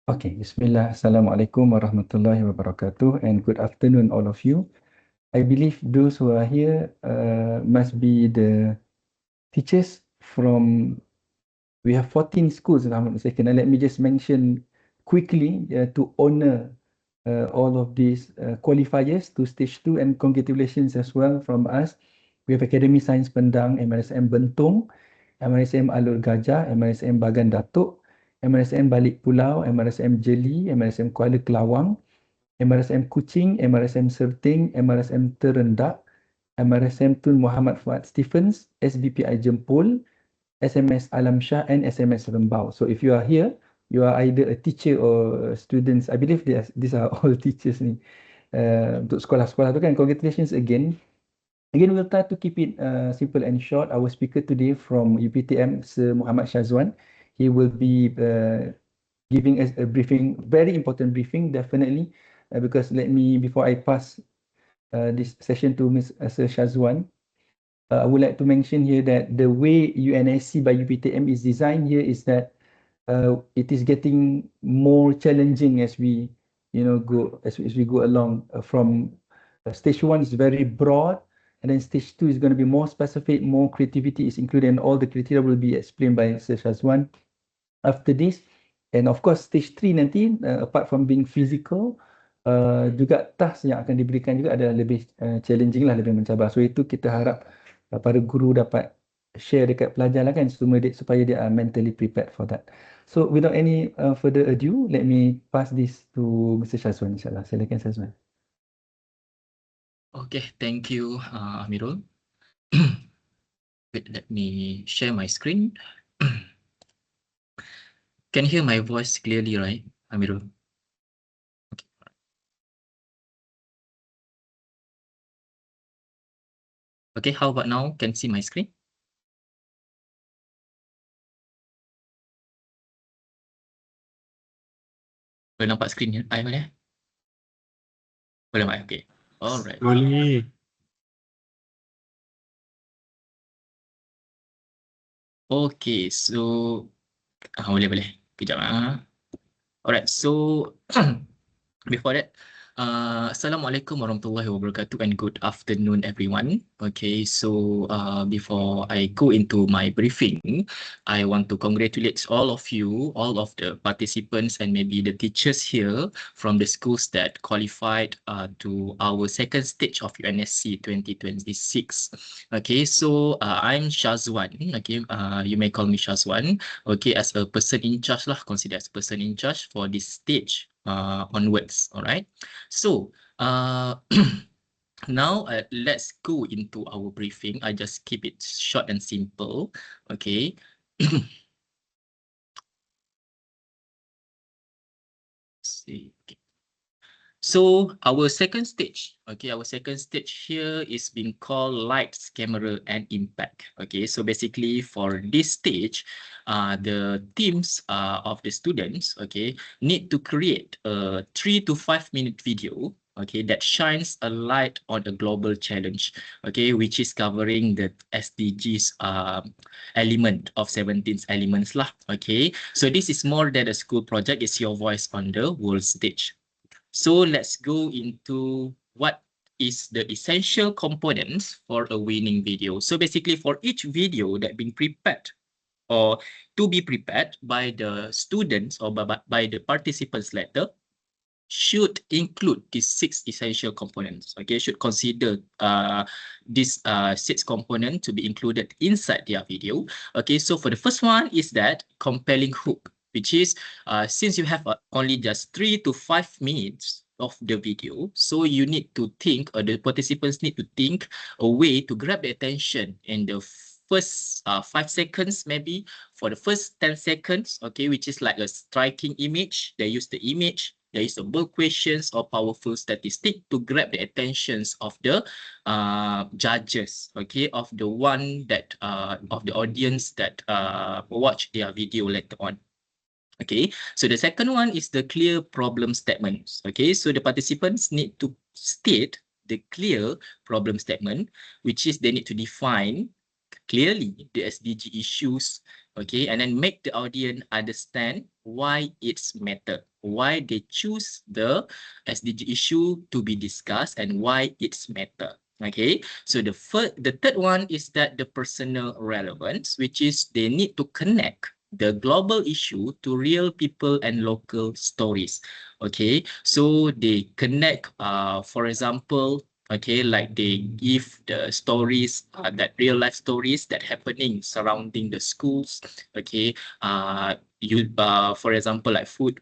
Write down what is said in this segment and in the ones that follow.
Okay, Bismillah. Assalamualaikum warahmatullahi wabarakatuh, and good afternoon, all of you. I believe those who are here must be the teachers from, we have 14 schools, if I'm not mistaken. And let me just mention quickly to honor all of these qualifiers to stage 2, and congratulations as well from us. We have Academy Science Pendang, MRSM Bentong, MRSM Alur Gajah, MRSM Bagan Datuk, MRSM Balik Pulau, MRSM Jeli, MRSM Kuala Kelawang, MRSM Kuching, MRSM Serting, MRSM Terendak, MRSM Tun Muhammad Fuad Stephens, SBPI Jempol, SMS Alam Shah, and SMS Rembau. So if you are here, you are either a teacher or students. I believe these are all teachers ni. Untuk sekolah-sekolah tu kan, congratulations again. Again, we'll try to keep it simple and short. Our speaker today from UPTM, Sir Muhammad Shazwan, he will be giving us a briefing, very important briefing, definitely, because before I pass this session to Sir Shazwan, I would like to mention here that the way UNSC by UPTM is designed here is that it is getting more challenging as we, as we go along. From stage 1 is very broad, and then stage 2 is going to be more specific, more creativity is included, and all the criteria will be explained by Sir Shazwan after this. And of course, stage 3 nanti, apart from being physical, juga task yang akan diberikan juga adalah lebih challenging lah, lebih mencabar. So itu kita harap para guru dapat share dekat pelajar lah kan, supaya dia are mentally prepared for that. So without any further ado, let me pass this to Mr. Shazwan, insyaAllah. Silakan Shazwan. Okay, thank you, Amirul. Wait, let me share my screen. Can you hear my voice clearly, right, Amirul? Okay. Okay, how about now? Can see my screen? Boleh nampak screen ya? Boleh? Boleh nampak? Okay. Alright. Boleh. Okay, so boleh. Kejap Alright, so before that, Assalamualaikum warahmatullahi wabarakatuh, and good afternoon, everyone. Okay, so before I go into my briefing, I want to congratulate all of you, all of the participants, and maybe the teachers here from the schools that qualified to our second stage of UNSC 2026. Okay, so I'm Shazwan. Okay, you may call me Shazwan. Okay, as a person in charge lah, consider as a person in charge for this stage onwards. All right. So now let's go into our briefing. I just keep it short and simple. Okay. See. Okay. So our second stage, okay, our second stage here is being called lights, camera, and impact. Okay, so basically for this stage, the teams of the students, okay, need to create a 3 to 5 minute video, okay, that shines a light on a global challenge, okay, which is covering the SDGs element of 17 elements lah. Okay, so this is more than a school project, it's your voice on the world stage. So let's go into what is the essential components for a winning video. So basically for each video that being prepared or to be prepared by the students or by the participants later, should include these 6 essential components. Okay, should consider these 6 components to be included inside their video. Okay, so for the first one is that compelling hook, which is since you have only just 3 to 5 minutes of the video, so you need to think, or the participants need to think a way to grab the attention in the first 5 seconds, maybe for the first 10 seconds, okay, which is like a striking image. They use the image, they use the bold questions or powerful statistic to grab the attentions of the judges, okay, of the one that of the audience that watch their video later on. Okay, so the second one is the clear problem statements. Okay, so the participants need to state the clear problem statement, which is they need to define clearly the SDG issues, okay, and then make the audience understand why it's matter. why they choose the SDG issue to be discussed and why it's matter. Okay, so the third one is that the personal relevance, which is they need to connect the global issue to real people and local stories. Okay, so they connect, for example, okay, like they give the stories, that real life stories that happening surrounding the schools. Okay, for example, like food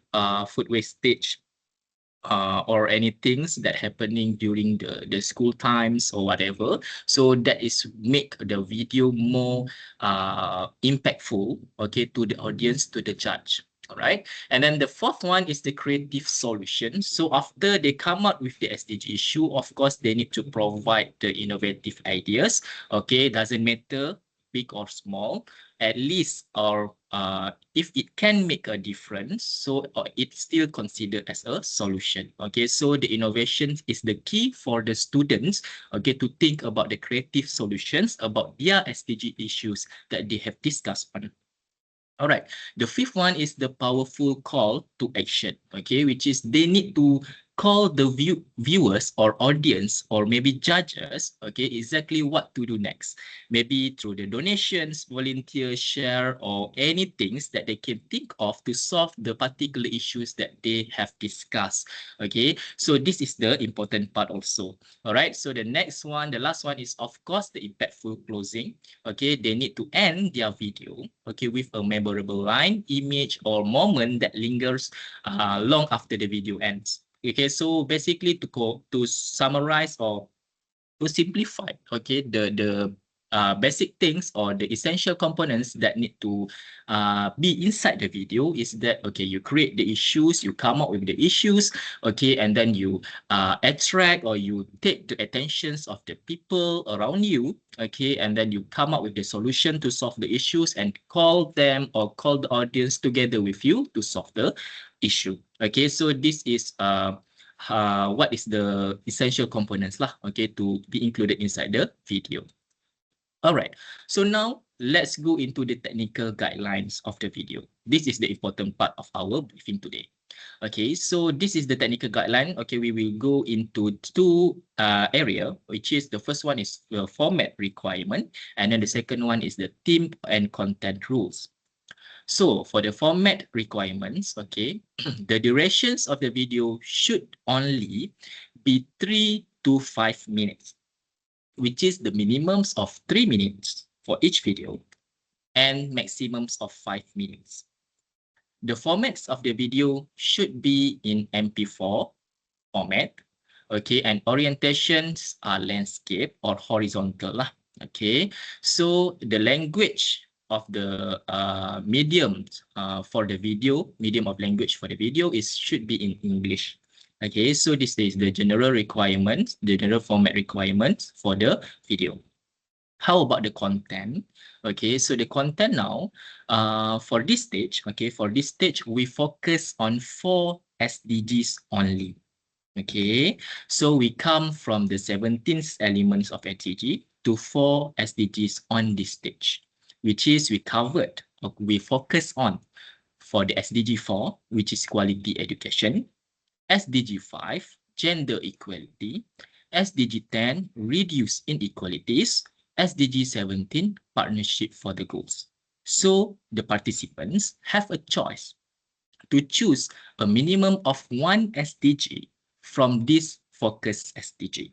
wastage, or any things that happening during the school times or whatever. So that is make the video more impactful, okay, to the audience, to the judge. All right. And then the fourth one is the creative solution. So after they come up with the SDG issue, of course, they need to provide the innovative ideas. Okay, doesn't matter big or small, at least, or if it can make a difference, so it's still considered as a solution. Okay, so the innovation is the key for the students, okay, to think about the creative solutions about their SDG issues that they have discussed on. All right, the fifth one is the powerful call to action, okay, which is they need to call the viewers or audience or maybe judges, okay, exactly what to do next. Maybe through the donations, volunteer, share, or any things that they can think of to solve the particular issues that they have discussed. Okay, so this is the important part also. All right, so the next one, the last one is of course the impactful closing. Okay, they need to end their video, okay, with a memorable line, image, or moment that lingers long after the video ends. Okay, so basically to summarize or to simplify, okay, the basic things or the essential components that need to be inside the video is that, okay, you create the issues, you come up with the issues, okay, and then you attract or you take the attentions of the people around you, okay, and then you come up with the solution to solve the issues and call them or call the audience together with you to solve the issue. Okay, so this is what is the essential components lah, okay, to be included inside the video. All right, so now let's go into the technical guidelines of the video. This is the important part of our briefing today. Okay, so this is the technical guideline. Okay, we will go into two area, which is the first one is the format requirement, and then the second one is the theme and content rules. So for the format requirements, okay, the durations of the video should only be 3 to 5 minutes, which is the minimums of 3 minutes for each video and maximums of 5 minutes. The formats of the video should be in MP4 format, okay, and orientations are landscape or horizontal lah. Okay, so the language of the medium for the video, medium of language for the video should be in English. Okay, so this is the general requirements, the general format requirements for the video. How about the content? Okay, so the content now, for this stage, okay, for this stage, we focus on 4 SDGs only. Okay, so we come from the 17 elements of SDG to 4 SDGs on this stage, which is we covered, we focus on for the SDG 4, which is quality education, SDG 5, gender equality, SDG 10, reduce inequalities, SDG 17, partnership for the goals. So the participants have a choice to choose a minimum of 1 SDG from this focus SDG.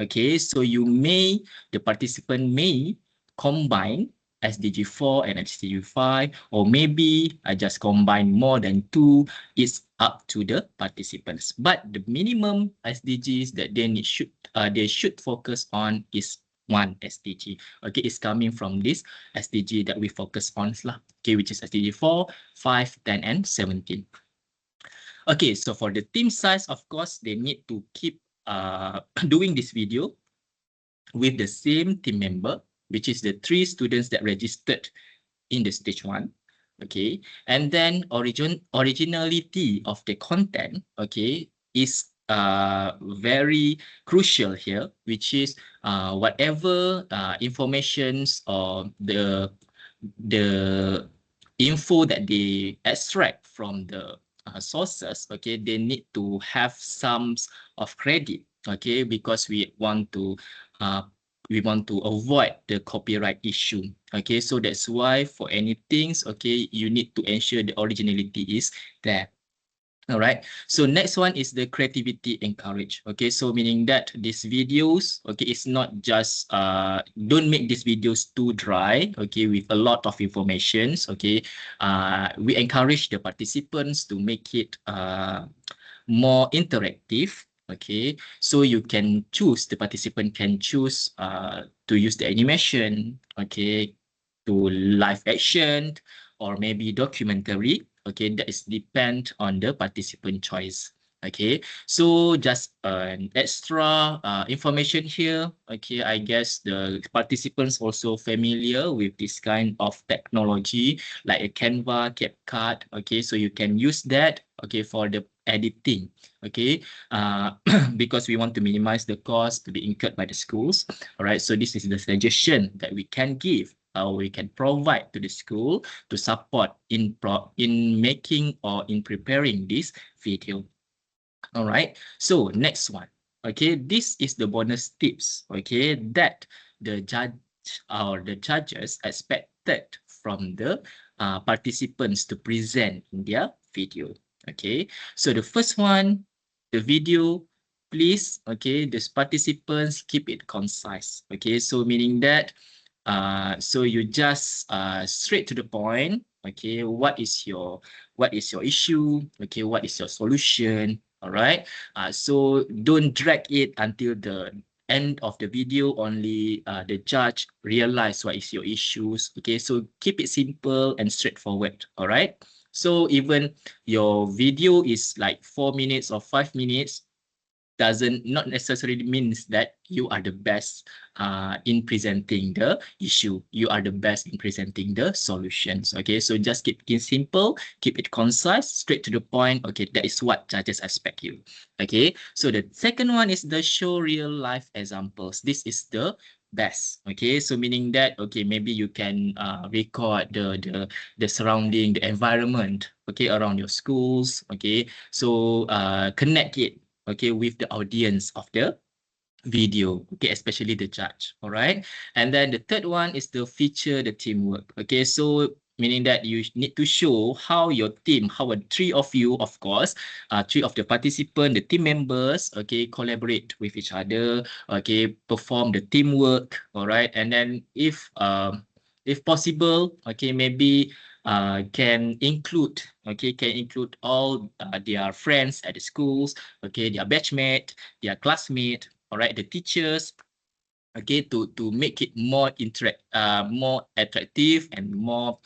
Okay, so the participant may combine SDG 4 and SDG 5, or maybe I just combine more than 2. It's up to the participants. But the minimum SDGs that they should focus on is 1 SDG. Okay, it's coming from this SDG that we focus on lah. Okay, which is SDG 4, 5, 10, and 17. Okay, so for the team size, of course, they need to keep doing this video with the same team member, which is the 3 students that registered in the stage 1. Okay, and then originality of the content, okay, is very crucial here, which is whatever informations or the info that they extract from the sources, okay, they need to have some of credit, okay, because we want to avoid the copyright issue. Okay, so that's why for any things, okay, you need to ensure the originality is there. All right, so next one is the creativity encourage. Okay, so meaning that these videos, okay, it's not just don't make these videos too dry, okay, with a lot of informations. Okay, we encourage the participants to make it more interactive. Okay, so you can choose, the participant can choose to use the animation, okay, to live action, or maybe documentary. Okay, that is depend on the participant choice. Okay, so just an extra information here. Okay, I guess the participants also familiar with this kind of technology like a Canva, CapCut. Okay, so you can use that, okay, for the editing. Okay, because we want to minimize the cost to be incurred by the schools. All right, so this is the suggestion that we can give, we can provide to the school to support in making or in preparing this video. All right, so next one. Okay, this is the bonus tips, okay, that the judge or the judges expected from the participants to present in their video. Okay, so the first one, the video, please, okay, the participants keep it concise. Okay, so meaning that so you just straight to the point. Okay, what is your issue? Okay, what is your solution? All right, so don't drag it until the end of the video only the judge realize what is your issues. Okay, so keep it simple and straightforward. All right, so even your video is like 4 minutes or 5 minutes, doesn't not necessarily means that you are the best in presenting the issue. You are the best in presenting the solutions. Okay, so just keep it simple, keep it concise, straight to the point. Okay, that is what judges expect you. Okay, so the second one is the show real life examples. This is the best. Okay, so meaning that, okay, maybe you can record the surrounding, the environment, okay, around your schools. Okay, so connect it, okay, with the audience of the video, okay, especially the judge. All right, and then the third one is the feature the teamwork. Okay, so meaning that you need to show how your team, how three of you, of course, three of the participants, the team members, okay, collaborate with each other, okay, perform the teamwork. All right, and then if possible, okay, maybe can include, okay, can include all their friends at the schools, okay, their batchmate, their classmate, all right, the teachers, okay, to make it more attractive and more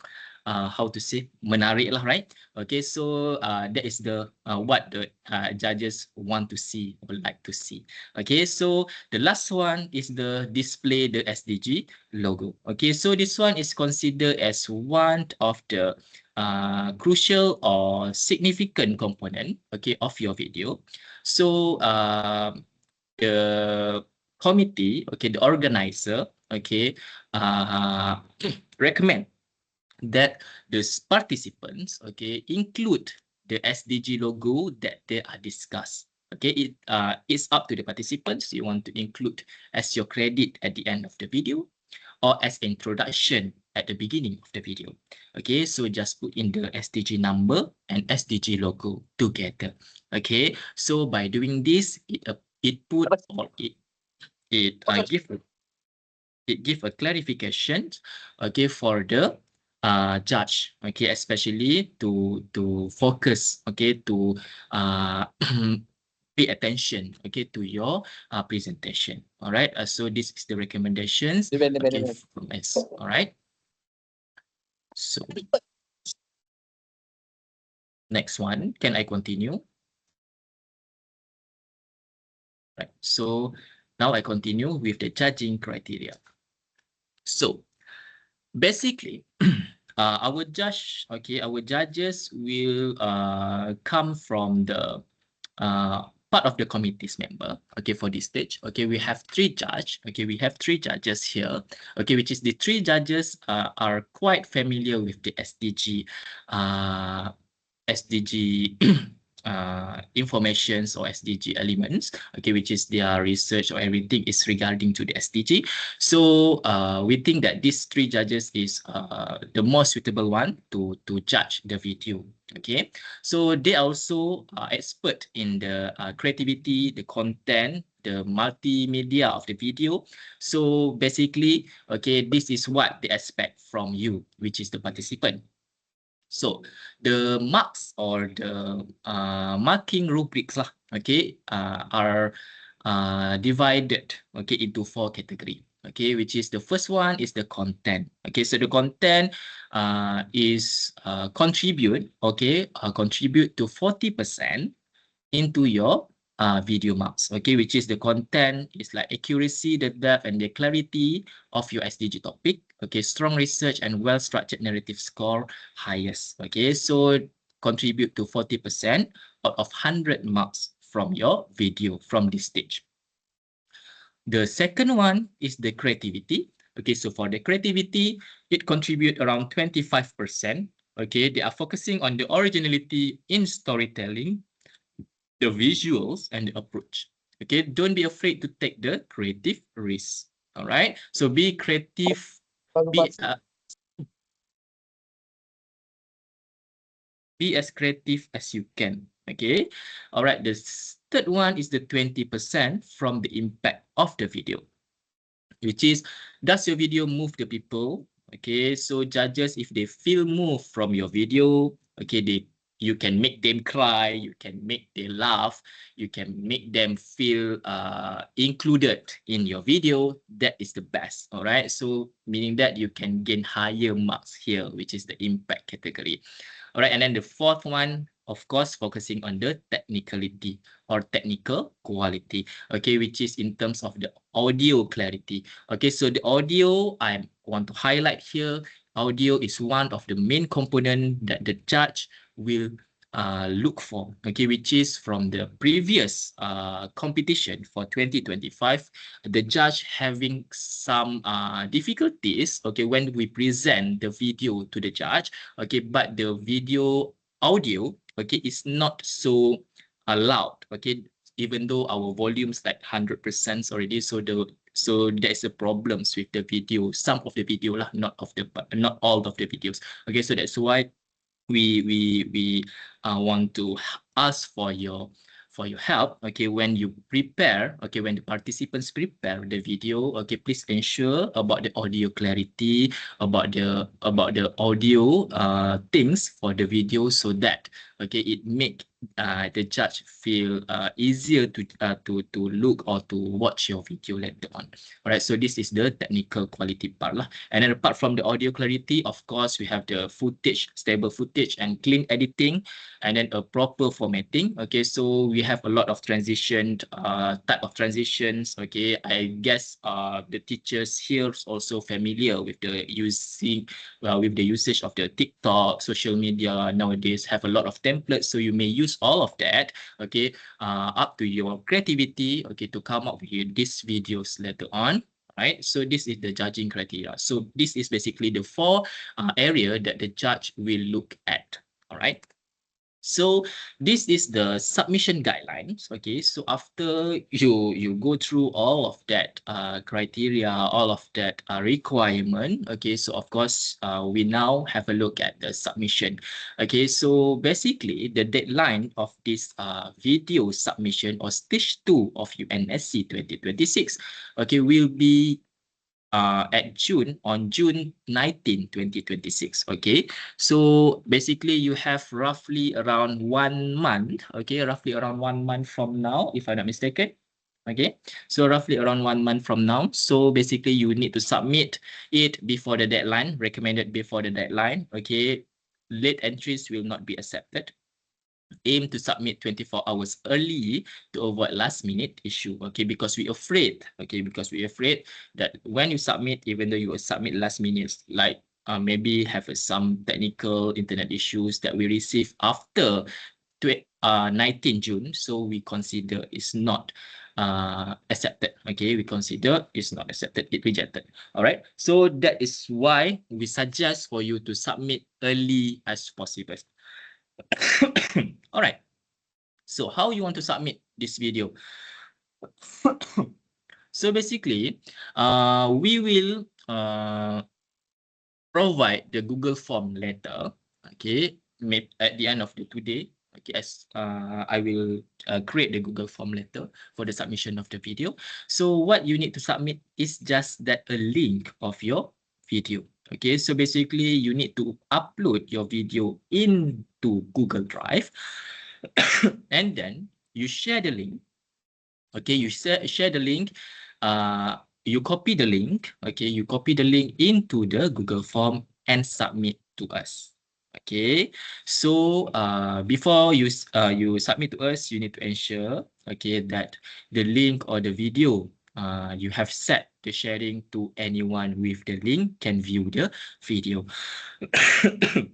how to say, menarik lah, right? Okay, so that is the what the judges want to see or like to see. Okay, so the last one is the display the SDG logo. Okay, so this one is considered as one of the crucial or significant component, okay, of your video. So the committee, okay, the organizer, okay, recommend that the participants, okay, include the SDG logo that they are discussed. Okay, it's up to the participants. You want to include as your credit at the end of the video or as introduction at the beginning of the video. Okay, so just put in the SDG number and SDG logo together. Okay, so by doing this, it put or it give a clarification, okay, for the judge, okay, especially to focus, okay, to pay attention, okay, to your presentation. All right, so this is the recommendations, okay, from us. All right, so next one, can I continue? Right, so now I continue with the judging criteria. So basically, our judges will come from the part of the committee's member. Okay, for this stage, okay, we have three judges. Okay, we have three judges here. Okay, which is the three judges are quite familiar with the SDG SDG informations or SDG elements, okay, which is their research or everything is regarding to the SDG. So we think that these three judges is the most suitable one to judge the video. Okay, so they also are expert in the creativity, the content, the multimedia of the video. So basically, okay, this is what they expect from you, which is the participant. So the marks or the marking rubrics lah, okay, are divided, okay, into 4 category. Okay, which is the first one is the content. Okay, so the content is contribute to 40% into your video marks, okay, which is the content is like accuracy, the depth and the clarity of your SDG topic, okay, strong research and well-structured narrative score highest, okay, so contribute to 40% out of 100 marks from your video from this stage. The second one is the creativity. Okay, so for the creativity, it contribute around 25%. Okay, they are focusing on the originality in storytelling, the visuals and the approach. Okay, don't be afraid to take the creative risk. All right, so be creative, be as creative as you can. Okay, all right, the third one is the 20% from the impact of the video, which is, does your video move the people? Okay, so judges, if they feel moved from your video, okay, you can make them cry, you can make them laugh, you can make them feel included in your video, that is the best. All right, so meaning that you can gain higher marks here, which is the impact category. All right, and then the fourth one, of course, focusing on the technicality or technical quality, okay, which is in terms of the audio clarity. Okay, so the audio, I want to highlight here, audio is one of the main component that the judge will look for, okay, which is from the previous competition for 2025, the judge having some difficulties, okay, when we present the video to the judge, okay, but the video audio, okay, is not so loud, okay, even though our volume's like 100% already, so there's a problems with the video, some of the video lah, not all of the videos. Okay, so that's why we want to ask for your help, okay, when you prepare, okay, when the participants prepare the video, okay, please ensure about the audio clarity, about the audio things for the video, so that, okay, it make the judge feel easier to look or to watch your video later on. All right, so this is the technical quality part lah. And then apart from the audio clarity, of course, we have the footage, stable footage and clean editing, and then a proper formatting. Okay, so we have a lot of transition, type of transitions. Okay, I guess the teachers here is also familiar with the usage of the TikTok, social media nowadays have a lot of templates, so you may use all of that. Okay, up to your creativity. Okay, to come up with these videos later on. Right, so this is the judging criteria. So this is basically the 4 area that the judge will look at. All right. So this is the submission guidelines. Okay, so after you go through all of that criteria, all of that requirement, okay, so of course we now have a look at the submission. Okay, so basically the deadline of this video submission or stage 2 of UNSC 2026, okay, will be on June 19, 2026. Okay, so basically you have roughly around 1 month, okay, roughly around 1 month from now, if I'm not mistaken. Okay, so roughly around 1 month from now. So basically you need to submit it before the deadline, recommended before the deadline. Okay, late entries will not be accepted. Aim to submit 24 hours early to avoid last minute issue. Okay, because we're afraid, that when you submit, even though you will submit last minute, like maybe have some technical internet issues that we receive after 19 June, so we consider it's not accepted. Okay, we consider it's not accepted, it rejected. All right, so that is why we suggest for you to submit early as possible. All right. So how you want to submit this video? So basically, we will provide the Google form later. Okay, at the end of the today. Okay, as I will create the Google form later for the submission of the video. So what you need to submit is just that a link of your video. Okay, so basically you need to upload your video into Google Drive and then you share the link. Okay, you share the link. You copy the link. Okay, you copy the link into the Google form and submit to us. Okay, so before you submit to us, you need to ensure that the link or the video you have set the sharing to anyone with the link can view the video.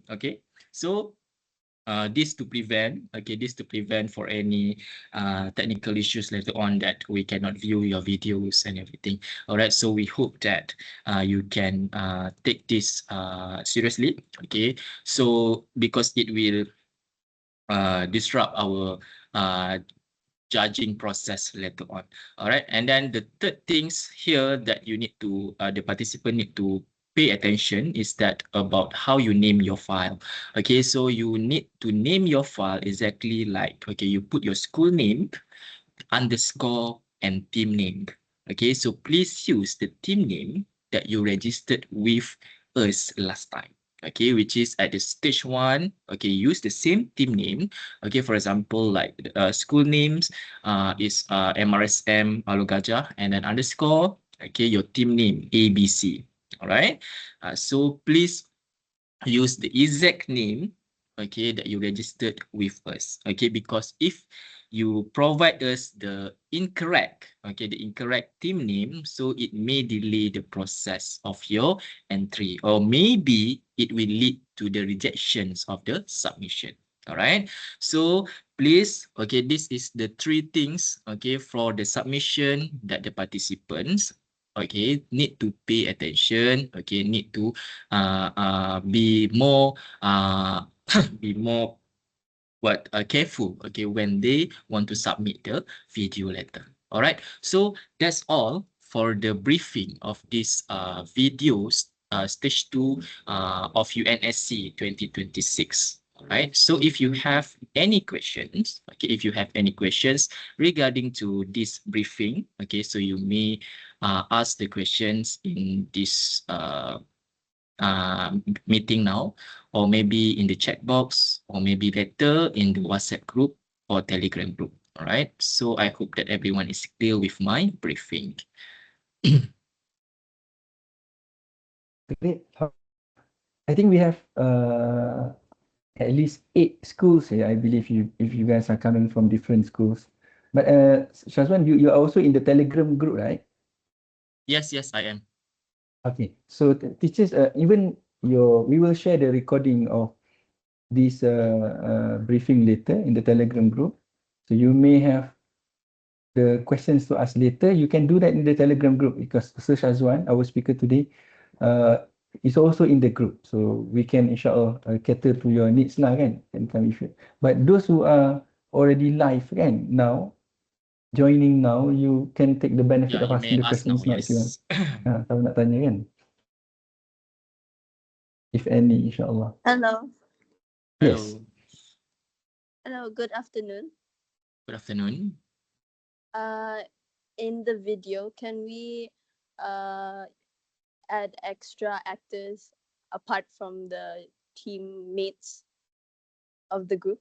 Okay, so this to prevent for any technical issues later on that we cannot view your videos and everything. All right, so we hope that you can take this seriously. Okay, so because it will disrupt our judging process later on. All right, and then the third things here that you need to the participant need to pay attention is that about how you name your file. Okay, so you need to name your file exactly like, okay, you put your school name, underscore, and team name. Okay, so please use the team name that you registered with us last time. Okay, which is at the stage 1. Okay, use the same team name. Okay, for example, like school names is MRSM Alo Gajah, and then underscore, okay, your team name ABC. All right, so please use the exact name, okay, that you registered with us. Okay, because if you provide us the incorrect team name, so it may delay the process of your entry, or maybe it will lead to the rejections of the submission. All right, so please, okay, this is the 3 things, okay, for the submission that the participants, okay, need to pay attention, okay, need to be more be more careful, okay, when they want to submit the video letter. All right, so that's all for the briefing of this videos stage 2 of UNSC 2026. All right, so if you have any questions, okay, if you have any questions regarding to this briefing, okay, so you may ask the questions in this meeting now, or maybe in the chat box, or maybe later in the WhatsApp group or Telegram group. All right, so I hope that everyone is clear with my briefing. Great. I think we have at least 8 schools here. I believe if you guys are coming from different schools. But Shazwan, you are also in the Telegram group, right? Yes, I am. Okay. So teachers, even we will share the recording of this briefing later in the Telegram group. So you may have the questions to ask later. You can do that in the Telegram group because Sir Shazwan, our speaker today, is also in the group. So we can insyaAllah cater to your needs lah kan. Can come with it. But those who are already live kan now, joining now, you can take the benefit Yeah, of you may asking the ask now. questions now if you want. Yes. Kalau nak tanya kan. If any, insyaAllah. Hello. Yes. Hello, good afternoon. Good afternoon. In the video, can we add extra actors apart from the teammates of the group?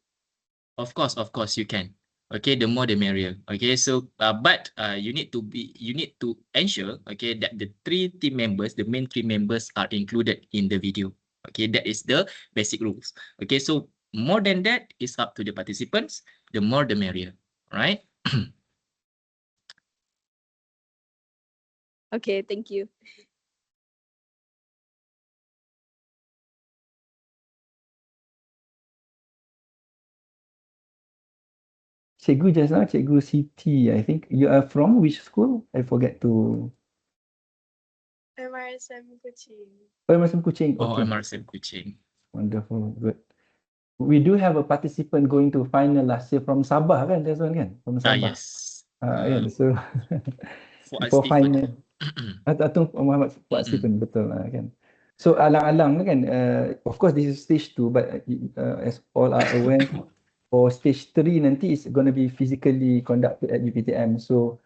Of course, you can. Okay, the more the merrier. Okay, so but you need to ensure, okay, that the 3 team members, the main 3 members are included in the video. Okay, that is the basic rules. Okay, so more than that is up to the participants. The more the merrier. Right? Okay, thank you. Cikgu just now, Cikgu Siti, I think. You are from which school? I forget to... MRSM Kuching. Oh, MRSM Kuching. Oh, Okay. MRSM Kuching. Wonderful. Good. we do have a participant going to final last year from Sabah kan, Syazwan kan? From Sabah. Yes. Kan, so For for Stephen. final. Atau Muhammad Fuad Stephen, betul kan. So alang-alang kan, of course this is stage 2, but as all are aware, for stage 3 nanti is going to be physically conducted at UPTM. So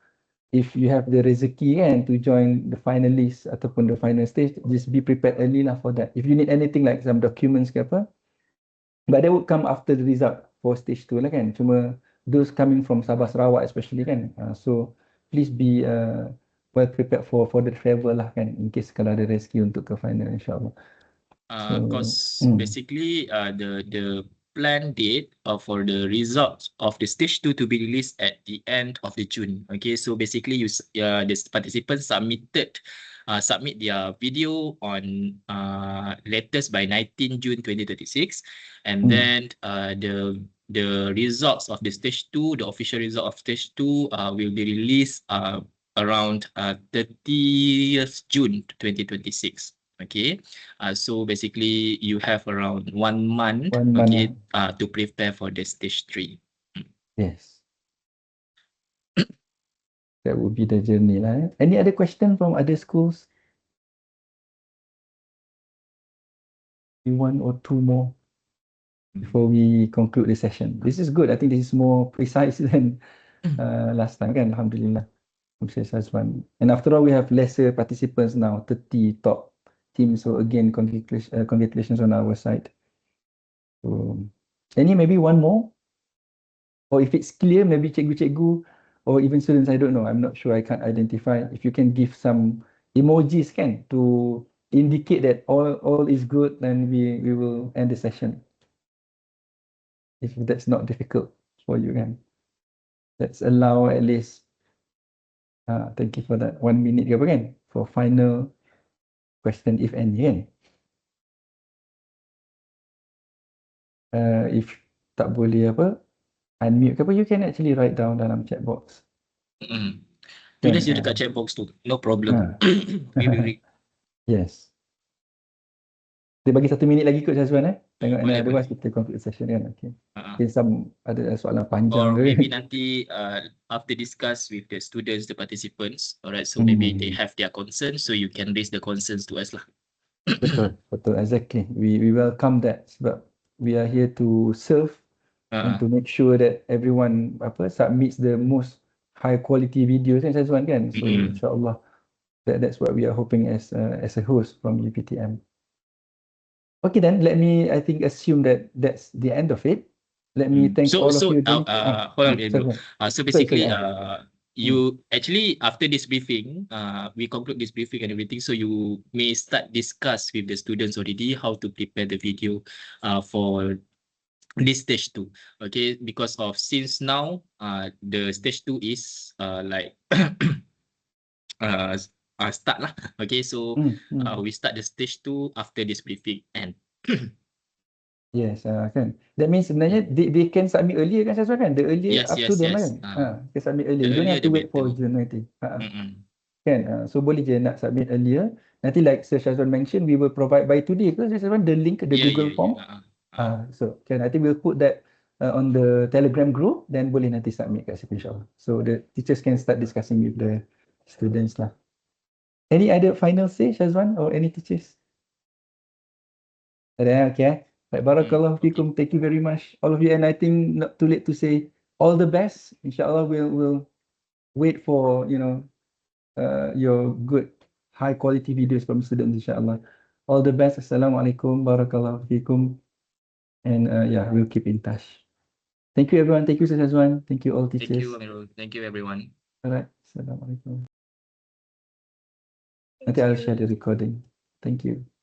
if you have the rezeki kan to join the finalists ataupun the final stage, just be prepared early lah for that. If you need anything like some documents ke apa, but that would come after the result for stage 2 lah kan. Cuma those coming from Sabah Sarawak especially kan. So please be well prepared for the travel lah kan, in case kalau ada rezeki untuk ke final insyaAllah. Because basically the planned date for the results of the stage 2 to be released at the end of the June. Okay, so basically the participants submit their video on latest by 19 June 2026, and then the results of the stage 2, the official result of stage 2 will be released around 30th June 2026. Okay, so basically you have around 1 month, okay, to prepare for the stage 3. Yes. That would be the journey lah. Any other question from other schools? One or two more before we conclude the session. This is good. I think this is more precise than last time kan. Alhamdulillah. And after all, we have lesser participants now, 30 top teams. So again, congratulations on our side. So, maybe one more? Or if it's clear, maybe cikgu or even students, I don't know. I'm not sure. I can't identify. If you can give some emojis can to indicate that all is good, then we will end the session. If that's not difficult for you can. Let's allow at least thank you for that. 1 minute ke apa kan? For final question if any kan? If tak boleh apa, unmute ke apa, you can actually write down dalam chat box. Tulis je dekat chat box tu, no problem. We will read. Yes. Dia bagi 1 minit lagi kot Syazwan Tengok Boleh, otherwise kita conclude session kan. Okay. Ada soalan Or panjang maybe ke? nanti after discuss with the students, the participants, alright, so maybe they have their concerns, so you can raise the concerns to us lah. Betul, exactly. We welcome that sebab we are here to serve and to make sure that everyone submits the most high quality videos kan Syazwan kan. So insyaAllah that's what we are hoping as a host from UPTM. Okay then, let me assume that that's the end of it. Let me thank all of you again. Hold on, bro. So basically, sorry. you actually after this briefing, we conclude this briefing and everything. So you may start discuss with the students already how to prepare the video for this stage 2. Okay, because of since now the stage 2 is like start lah. Okay, so we start the stage 2 after this briefing and yes, kan. That means sebenarnya they can submit earlier kan Syazwan kan? The earlier up to them kan? Can submit earlier. You don't have to wait for June nanti. Kan? So boleh je nak submit earlier. Nanti like Sir Syazwan mentioned, we will provide by today ke Syazwan the link, the Google form. So can I think we'll put that on the Telegram group, then boleh nanti submit kat situ insyaAllah. So the teachers can start discussing with the students lah. Any other final say Syazwan or any teachers? Okay. Right, barakallahu fikum. Thank you very much, all of you. And I think not too late to say all the best. Inshallah, we'll wait for your good, high quality videos from students. Inshallah, all the best. Assalamualaikum, barakallahu fikum, and we'll keep in touch. Thank you, everyone. Thank you, Sir Azwan. Thank you, all teachers. Thank you, Amirul. Thank you, everyone. Alright, assalamualaikum. Nanti I'll share the recording. Thank you.